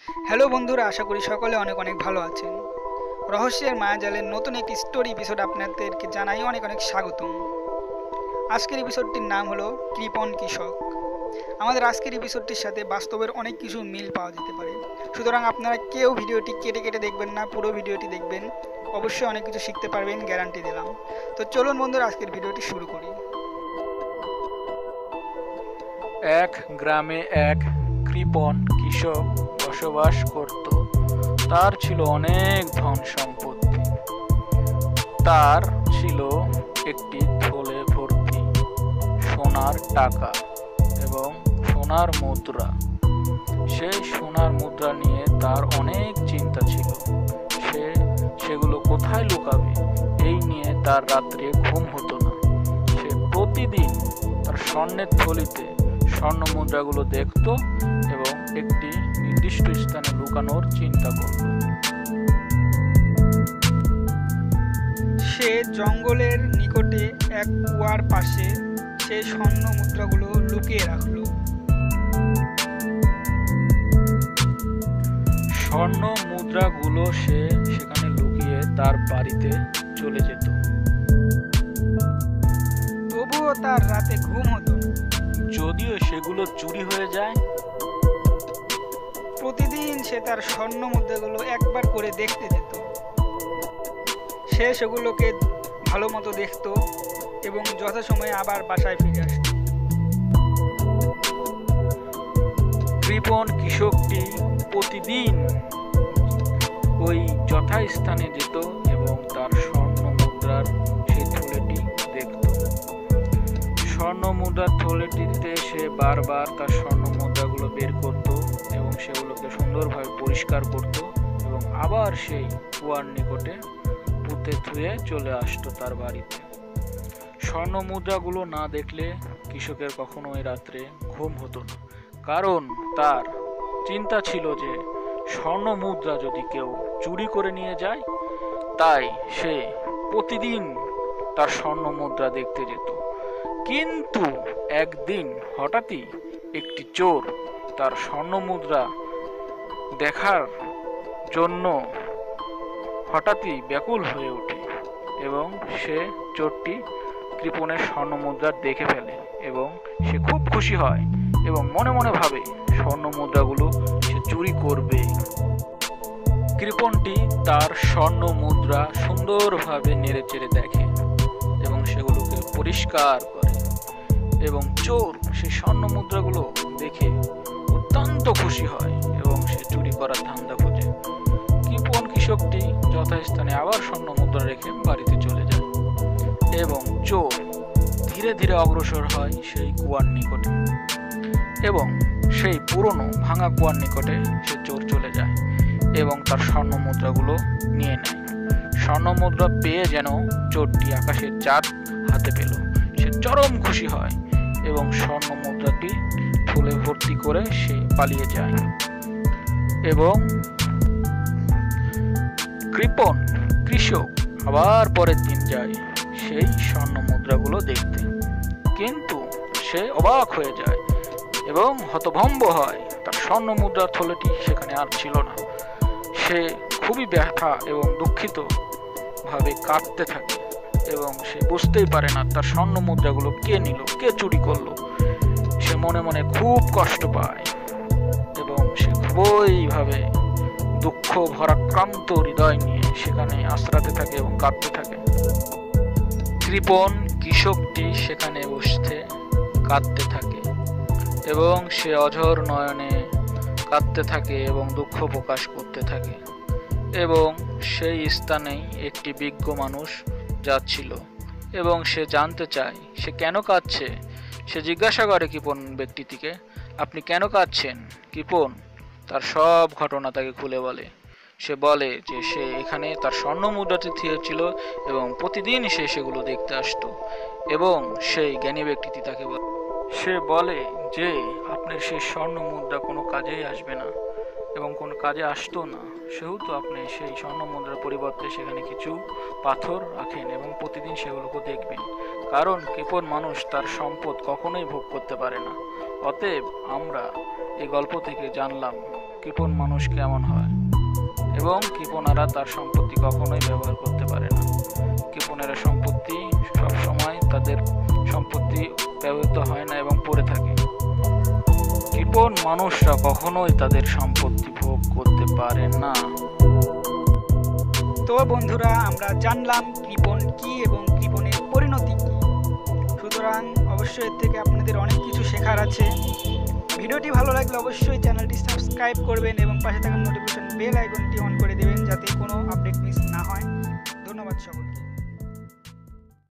Hello বন্ধুরা, আশা করি সকলে অনেক অনেক ভালো আছেন। রহস্যের মায়াজালের নতুন একটি স্টোরি এপিসোড আপনাদেরকে জানাই অনেক অনেক স্বাগতম। আজকের এপিসোডটির নাম হলো কৃপণ কৃষক। আমাদের আজকের এপিসোডটির সাথে বাস্তবের অনেক কিছু মিল পাওয়া যেতে পারে, সুতরাং আপনারা কেউ ভিডিওটি কেটে কেটে দেখবেন না, পুরো ভিডিওটি দেখবেন, অবশ্যই অনেক কিছু শিখতে পারবেন, গ্যারান্টি দিলাম। তো চলুন বন্ধুরা, আজকের ভিডিওটি শুরু করি। এক গ্রামে এক কৃপণ কৃষক বসবাস করত। তার ছিল অনেক ধন সম্পত্তি। তার ছিল একটি থলে ভর্তি সোনার টাকা এবং সোনার মুদ্রা। সেই সোনার মুদ্রা নিয়ে তার অনেক চিন্তা ছিল। সে সেগুলো কোথায় লুকাবে এই নিয়ে তার রাত্রে ঘুম হতো না। সে প্রতিদিন তার স্বর্ণের থলিতে স্বর্ণ মুদ্রাগুলো দেখত এবং একটি নির্দিষ্ট স্থানে লুকানোর চিন্তা করত। সে জঙ্গলের নিকটে এক কুয়ার পাশে সেই স্বর্ণ মুদ্রাগুলো লুকিয়ে রাখলো। স্বর্ণ মুদ্রাগুলো সে সেখানে লুকিয়ে তার বাড়িতে চলে যেত। তবুও তার রাতে ঘুম হতো না। যদিও সেগুলো চুরি হয়ে যায়, প্রতিদিন সে তার স্বর্ণ মুদ্রাগুলো একবার করে দেখতে যেত। সে সেগুলোকে ভালো মতো দেখত এবং যথাসময়ে আবার বাসায় ফিরে আসত। কৃপণ কৃষকটি প্রতিদিন ওই যথাস্থানে যেত এবং তার স্বর্ণ মুদ্রার সেই থলেটি দেখত। স্বর্ণ মুদ্রার থলেটিতে সে বারবার তার স্বর্ণ মুদ্রাগুলো বের করত এবং সেগুলোকে সুন্দরভাবে পরিষ্কার করত এবং আবার সেই কুয়ার নিকটে পুঁতে ধুয়ে চলে আসতো তার বাড়িতে। স্বর্ণ মুদ্রাগুলো না দেখলে কৃষকের কখনোই রাত্রে ঘুম হতো না, কারণ তার চিন্তা ছিল যে স্বর্ণ মুদ্রা যদি কেউ চুরি করে নিয়ে যায়, তাই সে প্রতিদিন তার স্বর্ণ মুদ্রা দেখতে যেত। কিন্তু একদিন হঠাৎই একটি চোর তার স্বর্ণ মুদ্রা দেখার জন্য হঠাৎই ব্যাকুল হয়ে ওঠে এবং সে চোরটি কৃপণের স্বর্ণ মুদ্রা দেখে ফেলে এবং সে খুব খুশি হয় এবং মনে মনে ভাবে স্বর্ণ মুদ্রাগুলো সে চুরি করবে। কৃপণটি তার স্বর্ণ মুদ্রা সুন্দরভাবে নেড়েচেড়ে দেখে এবং সেগুলোকে পরিষ্কার করে এবং চোর সেই স্বর্ণ মুদ্রাগুলো দেখে অত্যন্ত খুশি হয় এবং সে চুরি করার ধান্দা খোঁজে। কৃপণ কৃষকটি যথাস্থানে আবার স্বর্ণ মুদ্রা রেখে বাড়িতে চলে যায় এবং চোর ধীরে ধীরে অগ্রসর হয় সেই কুয়ার নিকটে এবং সেই পুরনো ভাঙা কুয়ার নিকটে সে চোর চলে যায় এবং তার স্বর্ণ মুদ্রাগুলো নিয়ে নেয়। স্বর্ণ মুদ্রা পেয়ে যেন চোরটি আকাশের চাঁদ হাতে পেল। সে চরম খুশি হয় এবং স্বর্ণ মুদ্রাটি থলে ভর্তি করে সে পালিয়ে যায় এবং কৃপণ কৃষক আবার পরের দিন যায় সেই স্বর্ণ মুদ্রাগুলো দেখতে, কিন্তু সে অবাক হয়ে যায় এবং হতভম্ব হয়। তার স্বর্ণ মুদ্রার থলেটি সেখানে আর ছিল না। সে খুবই ব্যথা এবং দুঃখিত ভাবে কাঁদতে থাকে এবং সে বুঝতেই পারে না তার স্বর্ণ মুদ্রাগুলো কে নিল, কে চুরি করলো। সে মনে মনে খুব কষ্ট পায় এবং সে খুবই ভাবে দুঃখ ভরাক্রান্ত হৃদয় নিয়ে সেখানে আশ্রাতে থাকে এবং কাঁদতে থাকে। কৃপণ কৃষকটি সেখানে বসতে কাঁদতে থাকে এবং সে অঝোর নয়নে কাঁদতে থাকে এবং দুঃখ প্রকাশ করতে থাকে এবং সেই স্থানেই একটি বিজ্ঞ মানুষ যাচ্ছিল এবং সে জানতে চায় সে কেন কাঁদছে। সে জিজ্ঞাসা করে কৃপণ ব্যক্তিটিকে, আপনি কেন কাঁদছেন? কৃপণ তার সব ঘটনা তাকে খুলে বলে। সে বলে যে সে এখানে তার স্বর্ণ মুদ্রাটি থিয়েছিল এবং প্রতিদিন সে সেগুলো দেখতে আসতো এবং সেই জ্ঞানী ব্যক্তিটি তাকে বলে, সে বলে যে আপনার সেই স্বর্ণ মুদ্রা কোনো কাজেই আসবে না এবং কোনো কাজে আসতো না, সেহেতু আপনি সেই স্বর্ণ মুদ্রার পরিবর্তে সেখানে কিছু পাথর রাখেন এবং প্রতিদিন সেগুলোকে দেখবেন, কারণ কৃপণ মানুষ তার সম্পদ কখনোই ভোগ করতে পারে না। অতএব আমরা এই গল্প থেকে জানলাম কৃপণ মানুষ কেমন হয় এবং কৃপণেরা তার সম্পত্তি কখনোই ব্যবহার করতে পারে না। কৃপণেরা সম্পত্তি সবসময় তাদের সম্পত্তি ব্যবহৃত হয় না এবং পড়ে থাকে। কৃপণ মানুষরা কখনোই তাদের সম্পত্তি ভোগ করতে পারে না। তো বন্ধুরা, আমরা জানলাম কৃপণ কি এবং কৃপণের পরিণতি কি। সুতরাং অবশ্যই এর থেকে আপনাদের অনেক কিছু শেখার আছে। ভিডিওটি ভালো লাগলে অবশ্যই চ্যানেলটি সাবস্ক্রাইব করবেন এবং পাশে থাকা নোটিফিকেশন বেল আইকনটি অন করে দেবেন যাতে কোনো আপডেট মিস না হয়। ধন্যবাদ সকলকে।